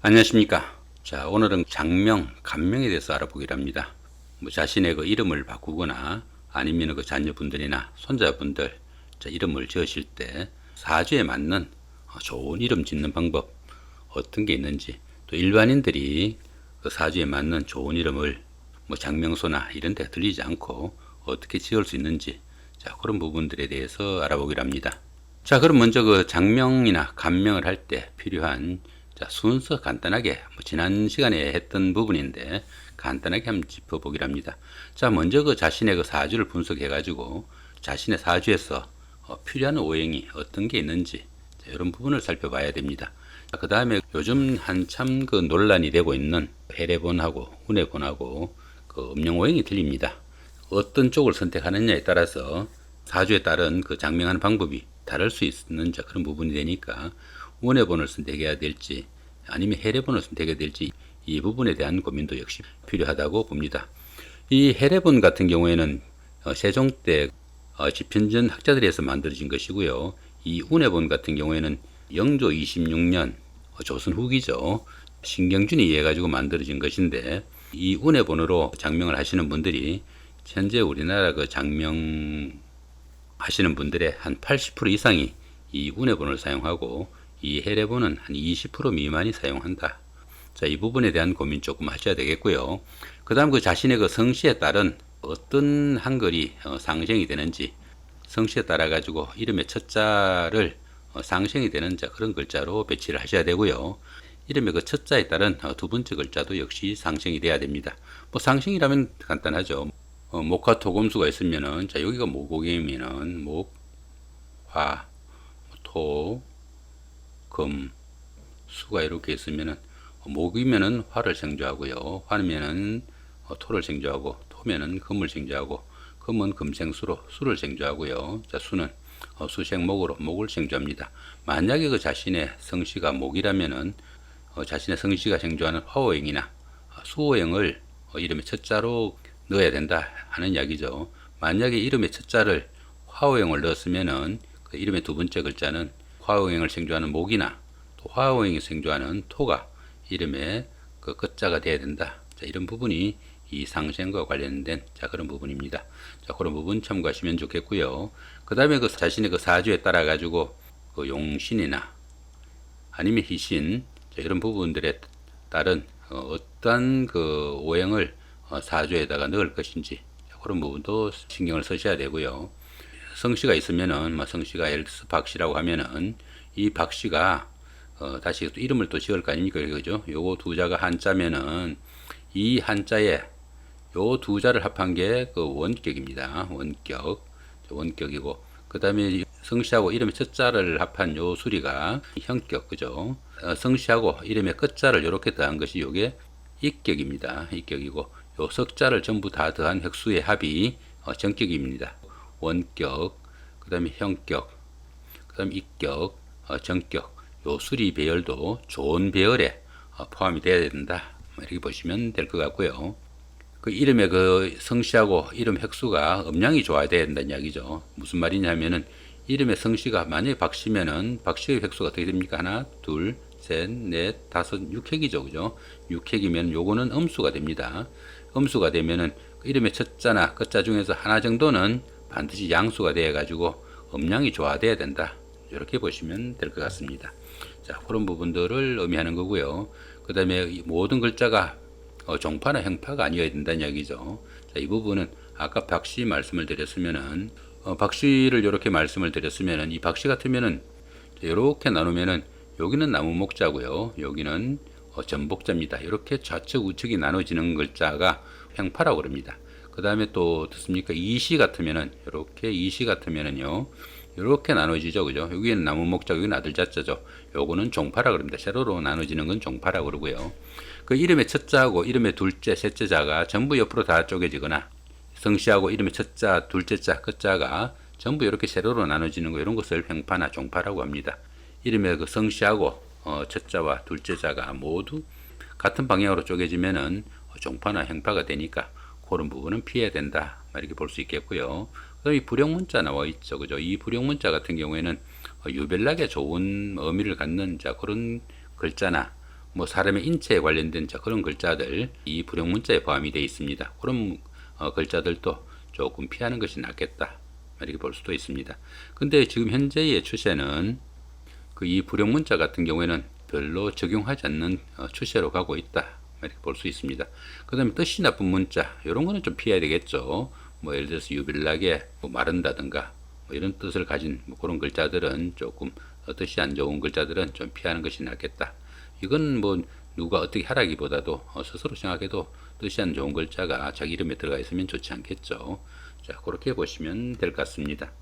안녕하십니까. 자, 오늘은 장명, 간명에 대해서 알아보기로 합니다. 자신의 그 이름을 바꾸거나 아니면 그 자녀분들이나 손자분들 이름을 지으실 때 사주에 맞는 좋은 이름 짓는 방법 어떤 게 있는지, 또 일반인들이 그 사주에 맞는 좋은 이름을 장명소나 이런 데 들리지 않고 어떻게 지을 수 있는지, 그런 부분들에 대해서 알아보기로 합니다. 자, 그럼 먼저 그 장명이나 간명을 할 때 필요한 순서 간단하게 지난 시간에 했던 부분인데 간단하게 한번 짚어보기로 합니다. 자, 먼저 그 자신의 그 사주를 분석해 가지고 자신의 사주에서 필요한 오행이 어떤 게 있는지 이런 부분을 살펴봐야 됩니다. 그 다음에 요즘 한참 그 논란이 되고 있는 해례본하고 운해본하고 그 음영오행이 틀립니다. 어떤 쪽을 선택하느냐에 따라서 사주에 따른 그 장명하는 방법이 다를 수 있는 그런 부분이 되니까 운해본을 선택해야 될지 아니면 해례본을 선택해야 될지 이 부분에 대한 고민도 역시 필요하다고 봅니다. 이 해례본 같은 경우에는 세종 때 집현전 학자들이 해서 만들어진 것이고요. 이 운해본 같은 경우에는 영조 26년 조선 후기죠. 신경준이 의해 가지고 만들어진 것인데 이 운해본으로 장명을 하시는 분들이 현재 우리나라 그 장명 하시는 분들의 한 80% 이상이 이 운해본을 사용하고 이 해례본은 한 20% 미만이 사용한다. 자, 이 부분에 대한 고민 조금 하셔야 되겠고요. 그 다음 그 자신의 그 성씨에 따른 어떤 한글이 상생이 되는지 성씨에 따라 가지고 이름의 첫 자를 상생이 되는 그런 글자로 배치를 하셔야 되고요. 이름의 그 첫 자에 따른 두 번째 글자도 역시 상생이 돼야 됩니다. 상생이라면 간단하죠. 목화 토금수가 있으면은 여기가 모국이면은 목, 화, 토, 금, 수가 이렇게 있으면은 목이면은 화를 생조하고요. 화면은 토를 생조하고 토면은 금을 생조하고 금은 금생수로 수를 생조하고요. 수는 수생목으로 목을 생조합니다. 만약에 그 자신의 성씨가 목이라면은 자신의 성씨가 생조하는 화오행이나 수오행을 이름의 첫 자로 넣어야 된다 하는 이야기죠. 만약에 이름의 첫 자를 화오행을 넣었으면은 그 이름의 두 번째 글자는 화오행을 생조하는 목이나 또 화오행이 생조하는 토가 이름의 그 끝자가 돼야 된다. 이런 부분이 이 상생과 관련된 그런 부분입니다. 그런 부분 참고하시면 좋겠고요. 그 다음에 그 자신의 그 사주에 따라 가지고 그 용신이나 아니면 희신 이런 부분들에 따른 어떤 그 오행을 사주에다가 넣을 것인지 그런 부분도 신경을 쓰셔야 되고요. 성씨가 있으면은 성씨가 예를 들어서 박씨라고 하면은 이 박씨가 다시 또 이름을 또 지을 거 아닙니까? 그죠? 요거 두 자가 한자면은 이 한자에 요 두 자를 합한 게 그 원격입니다. 원격이고 그 다음에 성씨하고 이름의 첫 자를 합한 요 수리가 형격, 그죠? 성씨하고 이름의 끝자를 이렇게 더한 것이 요게 입격입니다. 입격이고 요 석자를 전부 다 더한 획수의 합이 정격입니다. 원격, 그 다음에 형격, 그 다음에 입격, 정격, 요 수리 배열도 좋은 배열에 포함이 되어야 된다. 이렇게 보시면 될 것 같고요. 그 이름의 그 성씨하고 이름 획수가 음양이 좋아야 된다는 이야기죠. 무슨 말이냐면은 이름의 성씨가 만약에 박씨면은 박씨의 획수가 어떻게 됩니까? 하나, 둘, 셋, 넷, 다섯, 6획이죠. 그죠? 6획이면 요거는 음수가 됩니다. 음수가 되면은 그 이름의 첫 자나 끝자 중에서 하나 정도는 반드시 양수가 되어 가지고 음양이 좋아돼야 된다. 이렇게 보시면 될 것 같습니다. 그런 부분들을 의미하는 거고요. 그 다음에 모든 글자가 종파나 형파가 아니어야 된다는 이야기죠. 이 부분은 아까 박씨 말씀을 드렸으면은 박씨를 이렇게 말씀을 드렸으면은 이 박씨 같으면은 이렇게 나누면은 여기는 나무 목자고요. 여기는 전복자입니다. 이렇게 좌측 우측이 나눠지는 글자가 형파라고 그럽니다. 그 다음에 또 듣습니까? 이시 같으면은 이렇게 이시 같으면은요. 이렇게 나눠지죠. 그죠? 여기는 나무 목자, 여기는 아들 자자죠. 요거는 종파라 그럽니다. 세로로 나눠지는 건 종파라 그러고요. 그 이름의 첫 자하고 이름의 둘째, 셋째 자가 전부 옆으로 다 쪼개지거나 성씨하고 이름의 첫 자, 둘째 자, 끝자가 전부 이렇게 세로로 나눠지는 거 이런 것을 횡파나 종파라고 합니다. 이름의 그 성씨하고 첫 자와 둘째 자가 모두 같은 방향으로 쪼개지면은 종파나 형파가 되니까 그런 부분은 피해야 된다. 이렇게 볼 수 있겠고요. 그다음에 이 불용문자 나와 있죠. 그죠? 이 불용문자 같은 경우에는 유별나게 좋은 의미를 갖는 그런 글자나 뭐 사람의 인체에 관련된 그런 글자들 이 불용 문자에 포함이 되어 있습니다. 그런 글자들도 조금 피하는 것이 낫겠다 이렇게 볼 수도 있습니다. 근데 지금 현재의 추세는 그 이 불용 문자 같은 경우에는 별로 적용하지 않는 추세로 가고 있다 이렇게 볼 수 있습니다. 그 다음에 뜻이 나쁜 문자 이런 거는 좀 피해야 되겠죠. 뭐 예를 들어서 유별나게 뭐 마른다든가 뭐 이런 뜻을 가진 뭐 그런 글자들은 조금 뜻이 안 좋은 글자들은 좀 피하는 것이 낫겠다. 이건 뭐 누가 어떻게 하라기보다도 스스로 생각해도 뜻이 안 좋은 글자가 자기 이름에 들어가 있으면 좋지 않겠죠. 자, 그렇게 보시면 될 것 같습니다.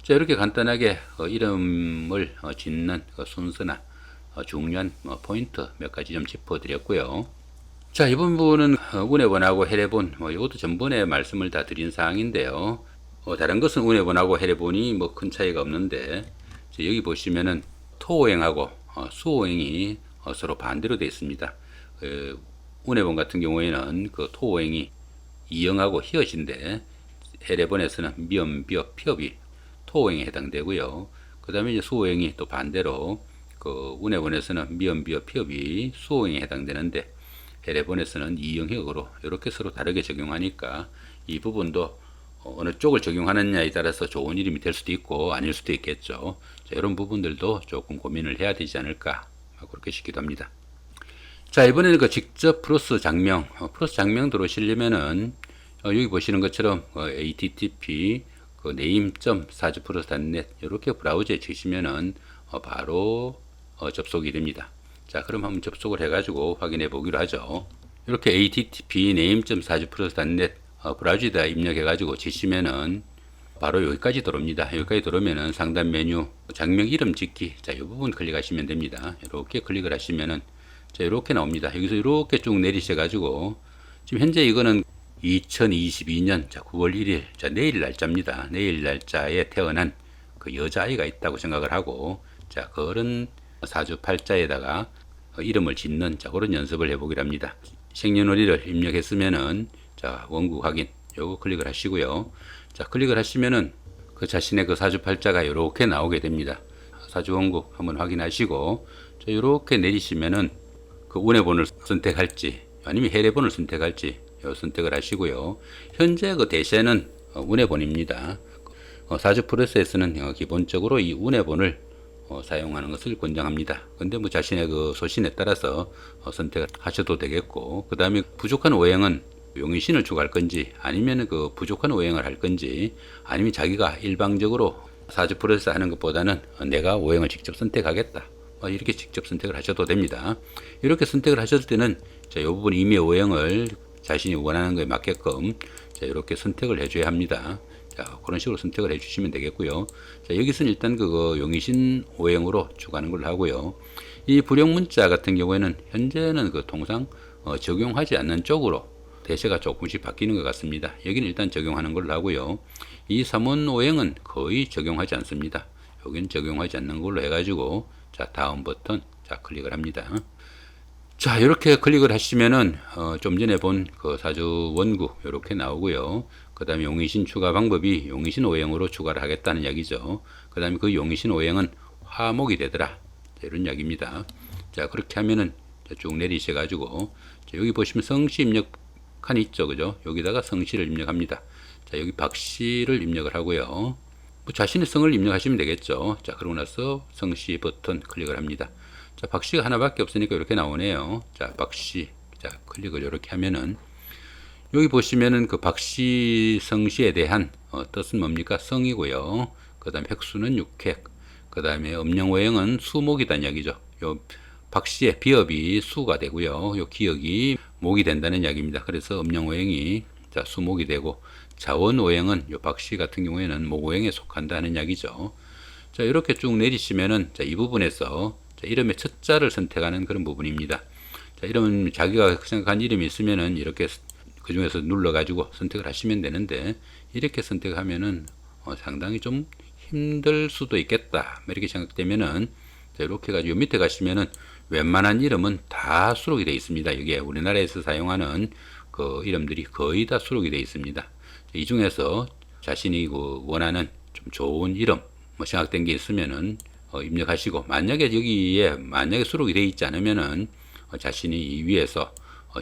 자, 이렇게 간단하게 이름을 짓는 순서나 중요한 포인트 몇 가지 좀 짚어드렸고요. 자, 이번 부분은 운해본하고 해례본 이것도 전번에 말씀을 다 드린 사항인데요. 다른 것은 운해본하고 해례본이 뭐 큰 차이가 없는데 여기 보시면은 토오행하고 수오행이 서로 반대로 되어 있습니다. 운해본 같은 경우에는 그 토오행이 이영하고 희엇인데 해례본에서는 미음, 비읍, 피업이 토오행에 해당되고요. 그 다음에 이제 수오행이 또 반대로 그 운해본에서는 미음, 비읍, 피업이 수오행에 해당되는데 해례본에서는 이영희역으로 이렇게 서로 다르게 적용하니까 이 부분도 어느 쪽을 적용하느냐에 따라서 좋은 이름이 될 수도 있고 아닐 수도 있겠죠. 자, 이런 부분들도 조금 고민을 해야 되지 않을까 그렇게 싶기도 합니다. 자, 이번에는 그 직접 플러스 장명 플러스 장명 들어오시려면은 여기 보시는 것처럼 http 그 name.사주플러스.net 이렇게 브라우저에 치시면은 바로 접속이 됩니다. 자, 그럼 한번 접속을 해가지고 확인해 보기로 하죠. 이렇게 http name.사주플러스.net 브라우저에다 입력해가지고 치시면은 바로 여기까지 들어옵니다. 여기까지 들어오면은 상단 메뉴 장명 이름 짓기 자, 이 부분 클릭하시면 됩니다. 이렇게 클릭을 하시면은 자, 이렇게 나옵니다. 여기서 이렇게 쭉 내리셔가지고 지금 현재 이거는 2022년 9월 1일 자, 내일 날짜입니다. 내일 날짜에 태어난 그 여자아이가 있다고 생각을 하고 자, 그런 사주팔자에다가 이름을 짓는 자, 그런 연습을 해보기로 합니다. 생년월일을 입력했으면은 자, 원국 확인 요거 클릭을 하시고요. 자, 클릭을 하시면은 그 자신의 그 사주팔자가 이렇게 나오게 됩니다. 사주 원국 한번 확인하시고 자, 이렇게 내리시면은 그 운해본을 선택할지 아니면 해례본을 선택할지 요 선택을 하시고요. 현재 그 대세는 운해본입니다. 사주 플러스에서는 기본적으로 이 운해본을 사용하는 것을 권장합니다. 근데 뭐 자신의 그 소신에 따라서 선택을 하셔도 되겠고, 그 다음에 부족한 오행은 용의신을 추가할 건지, 아니면 그 부족한 오행을 할 건지, 아니면 자기가 일방적으로 사주 플러스 하는 것보다는 내가 오행을 직접 선택하겠다. 이렇게 직접 선택을 하셔도 됩니다. 이렇게 선택을 하셨을 때는 자, 이 부분 임의 오행을 자신이 원하는 거에 맞게끔 자, 이렇게 선택을 해줘야 합니다. 자, 그런 식으로 선택을 해주시면 되겠고요. 자, 여기서는 일단 그 용의신 오행으로 추가하는 걸로 하고요. 이 불용 문자 같은 경우에는 현재는 그 통상 적용하지 않는 쪽으로 대세가 조금씩 바뀌는 것 같습니다. 여기는 일단 적용하는 걸로 하고요. 이 삼원 오행은 거의 적용하지 않습니다. 여기는 적용하지 않는 걸로 해가지고 자, 다음 버튼 자, 클릭을 합니다. 자, 이렇게 클릭을 하시면은 좀 전에 본 그 사주 원구 이렇게 나오고요. 그 다음에 용의신 추가 방법이 용의신 오행으로 추가를 하겠다는 이야기죠. 그 다음에 그 용의신 오행은 화목이 되더라. 자, 이런 이야기입니다. 자, 그렇게 하면은 쭉 내리셔가지고 여기 보시면 성씨 입력칸 있죠, 그죠? 여기다가 성씨를 입력합니다. 자, 여기 박씨를 입력을 하고요. 뭐 자신의 성을 입력하시면 되겠죠. 자, 그러고 나서 성씨 버튼 클릭을 합니다. 자, 박씨가 하나밖에 없으니까 이렇게 나오네요. 자, 박씨. 자, 클릭을 이렇게 하면은 여기 보시면은 그 박씨 성씨에 대한 뜻은 뭡니까? 성이고요. 그 다음에 획수는 육획. 그 다음에 음영오행은 수목이다는 이야기죠. 요 박씨의 비읍이 수가 되고요. 요 기역이 목이 된다는 이야기입니다. 그래서 음영오행이 자, 수목이 되고 자원오행은 요 박씨 같은 경우에는 목오행에 속한다는 이야기죠. 자, 이렇게 쭉 내리시면은 자, 이 부분에서 자, 이름의 첫 자를 선택하는 그런 부분입니다. 자, 이름은 자기가 생각한 이름이 있으면은 이렇게 그 중에서 눌러가지고 선택을 하시면 되는데 이렇게 선택하면은 상당히 좀 힘들 수도 있겠다. 이렇게 생각되면은 자, 이렇게 가지고 밑에 가시면은 웬만한 이름은 다 수록이 되어 있습니다. 이게 우리나라에서 사용하는 그 이름들이 거의 다 수록이 되어 있습니다. 이 중에서 자신이 그 원하는 좀 좋은 이름 뭐 생각된 게 있으면은 입력하시고 만약에 여기에 만약에 수록이 되어 있지 않으면은 자신이 이 위에서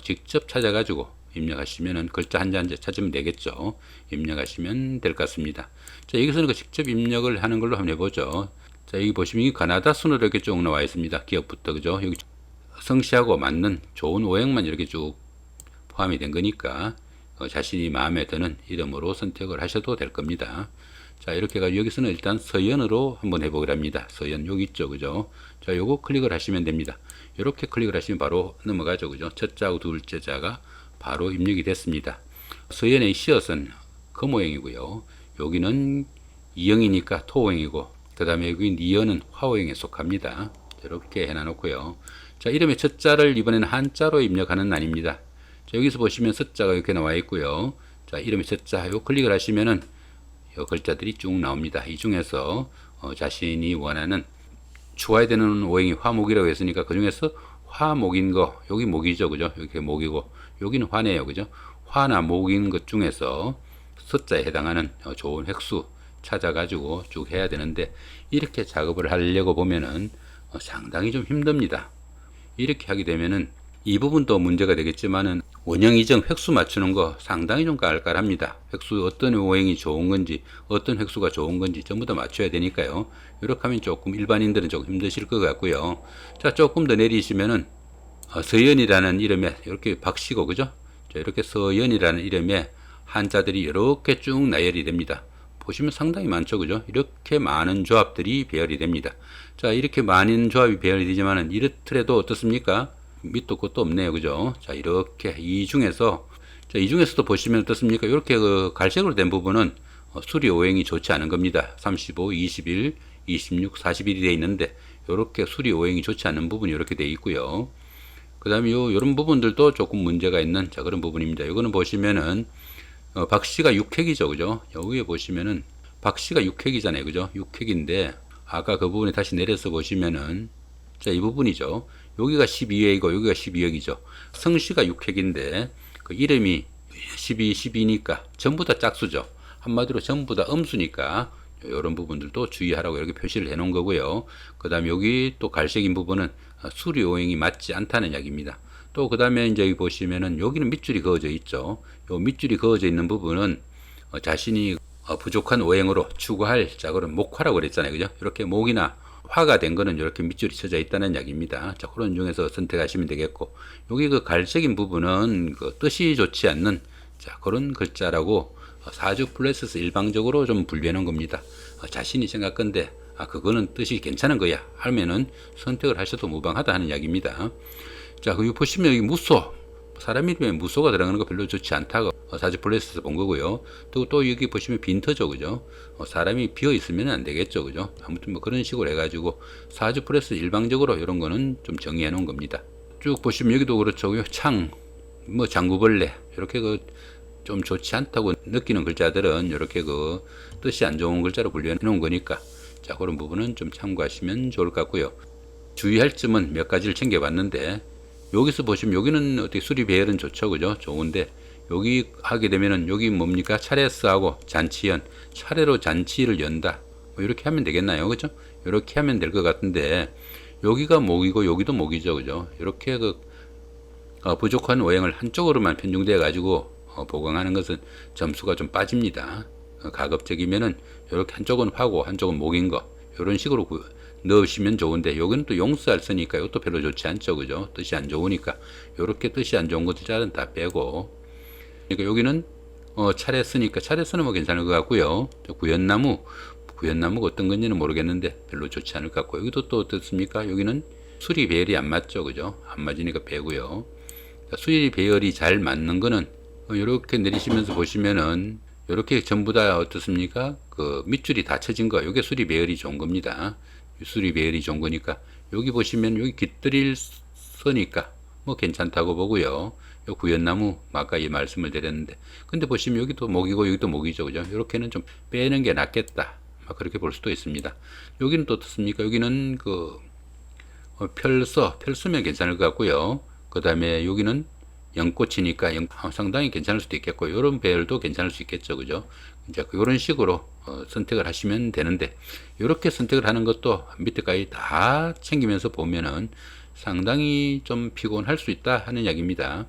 직접 찾아가지고 입력하시면은 글자 한자 한자 찾으면 되겠죠. 입력하시면 될 것 같습니다. 자, 여기서는 그 직접 입력을 하는 걸로 한번 해보죠. 자, 여기 보시면 가나다 순으로 이렇게 쭉 나와 있습니다. 기업부터, 그죠? 여기 성씨하고 맞는 좋은 오행만 이렇게 쭉 포함이 된 거니까 자신이 마음에 드는 이름으로 선택을 하셔도 될 겁니다. 자, 이렇게 해가지고 여기서는 일단 서연으로 한번 해보기로 합니다. 서연 여기 있죠, 그죠? 자, 요거 클릭을 하시면 됩니다. 이렇게 클릭을 하시면 바로 넘어가죠, 그죠? 첫 자하고 둘째 자가 바로 입력이 됐습니다. 서연의 시옷은 금오행이고요. 여기는 이영이니까 토오행이고, 그 다음에 여기 니연은 화오행에 속합니다. 이렇게 해놔놓고요. 자, 이름의 첫 자를 이번에는 한자로 입력하는 날입니다. 자, 여기서 보시면 숫자가 이렇게 나와 있고요. 자, 이름의 첫 자, 요 클릭을 하시면은 요 글자들이 쭉 나옵니다. 이 중에서 자신이 원하는 추가해야 되는 오행이 화목이라고 했으니까 그 중에서 화목인 거, 여기 목이죠, 그죠? 여기 목이고, 여기는 화네요, 그죠? 화나 목인 것 중에서 숫자에 해당하는 좋은 획수 찾아가지고 쭉 해야 되는데, 이렇게 작업을 하려고 보면은 상당히 좀 힘듭니다. 이렇게 하게 되면은 이 부분도 문제가 되겠지만은 원형 이정 획수 맞추는 거 상당히 좀 깔깔합니다. 획수 어떤 오행이 좋은 건지 어떤 획수가 좋은 건지 전부 다 맞춰야 되니까요. 이렇게 하면 조금 일반인들은 조금 힘드실 것 같고요. 자, 조금 더 내리시면은 서연이라는 이름에 이렇게 박씨고, 그죠? 자, 이렇게 서연이라는 이름에 한자들이 이렇게 쭉 나열이 됩니다. 보시면 상당히 많죠, 그죠? 이렇게 많은 조합들이 배열이 됩니다. 자, 이렇게 많은 조합이 배열이 되지만은 이렇더라도 어떻습니까? 밑도 끝도 없네요, 그죠? 자, 이렇게 이 중에서, 자, 이 중에서도 보시면 어떻습니까? 이렇게 그 갈색으로 된 부분은 수리 오행이 좋지 않은 겁니다. 35, 21, 26, 41이 되어 있는데 이렇게 수리 오행이 좋지 않은 부분이 이렇게 되어 있고요. 그 다음에 요런 부분들도 조금 문제가 있는 자, 그런 부분입니다. 이거는 보시면은 박씨가 육획이죠, 그죠? 여기에 보시면은 박씨가 육획이잖아요, 그죠? 육획인데 아까 그 부분에 다시 내려서 보시면은 자, 이 부분이죠. 여기가 12회이고 여기가 12회이죠. 성씨가 육획인데 그 이름이 12, 12니까 전부 다 짝수죠. 한마디로 전부 다 음수니까 이런 부분들도 주의하라고 이렇게 표시를 해 놓은 거고요. 그 다음에 여기 또 갈색인 부분은 수리 오행이 맞지 않다는 이야기입니다. 또 그 다음에 이제 여기 보시면은 여기는 밑줄이 그어져 있죠. 요 밑줄이 그어져 있는 부분은 자신이 부족한 오행으로 추구할 자, 그런 목화라고 그랬잖아요, 그죠? 이렇게 목이나 화가 된 거는 이렇게 밑줄이 쳐져 있다는 이야기입니다. 자, 그런 중에서 선택하시면 되겠고, 여기 그 갈색인 부분은 그 뜻이 좋지 않는 자, 그런 글자라고 사주 플러스에서 일방적으로 좀 분류해 놓은 겁니다. 자신이 생각건데 그거는 뜻이 괜찮은 거야 하면은 선택을 하셔도 무방하다 하는 이야기입니다. 자, 여기 보시면 여기 무소, 사람 이름에 무소가 들어가는 거 별로 좋지 않다고 사주 플러스에서 본 거고요. 또 여기 보시면 빈터죠, 그죠? 사람이 비어 있으면 안 되겠죠, 그죠? 아무튼 뭐 그런 식으로 해가지고 사주 플러스 일방적으로 이런 거는 좀 정의해 놓은 겁니다. 쭉 보시면 여기도 그렇죠, 창, 뭐 장구벌레 이렇게 좀 좋지 않다고 느끼는 글자들은 이렇게 뜻이 안 좋은 글자로 분류해 놓은 거니까 자, 그런 부분은 좀 참고하시면 좋을 것 같고요. 주의할 점은 몇 가지를 챙겨봤는데 여기서 보시면 여기는 어떻게 수리 배열은 좋죠, 그죠? 좋은데 여기 하게 되면은 여기 뭡니까? 차례스하고 잔치연, 차례로 잔치를 연다. 뭐 이렇게 하면 되겠나요, 그죠? 이렇게 하면 될 것 같은데 여기가 목이고 여기도 목이죠, 그죠? 이렇게 부족한 오행을 한쪽으로만 편중돼 가지고 보강하는 것은 점수가 좀 빠집니다. 가급적이면은 이렇게 한쪽은 화고 한쪽은 목인 거 이런 식으로 넣으시면 좋은데 여기는 또 용수알 쓰니까 이것도 별로 좋지 않죠, 그죠? 뜻이 안 좋으니까 이렇게 뜻이 안 좋은 것들은 다 빼고, 그러니까 여기는 차례 쓰니까 차례 쓰는 거 괜찮을 것 같고요. 구연나무가 어떤 건지는 모르겠는데 별로 좋지 않을 것 같고, 여기도 또 어떻습니까? 여기는 수리 배열이 안 맞죠, 그죠? 안 맞으니까 빼고요. 수리 배열이 잘 맞는 거는 이렇게 내리시면서 보시면은 이렇게 전부 다 어떻습니까? 그 밑줄이 다 쳐진 거, 이게 수리 배열이 좋은 겁니다. 수리 배열이 좋은 거니까 여기 보시면 여기 깃들일 서니까 뭐 괜찮다고 보고요. 요 구연나무 아까 이 말씀을 드렸는데, 근데 보시면 여기도 목이고 여기도 목이죠, 그죠? 이렇게는 좀 빼는 게 낫겠다, 그렇게 볼 수도 있습니다. 여기는 또 어떻습니까? 여기는 펼서면 괜찮을 것 같고요. 그 다음에 여기는 연꽃이니까 상당히 괜찮을 수도 있겠고, 이런 배열도 괜찮을 수 있겠죠, 그죠? 이제 이런 식으로 선택을 하시면 되는데, 이렇게 선택을 하는 것도 밑에까지 다 챙기면서 보면은 상당히 좀 피곤할 수 있다 하는 이야기입니다.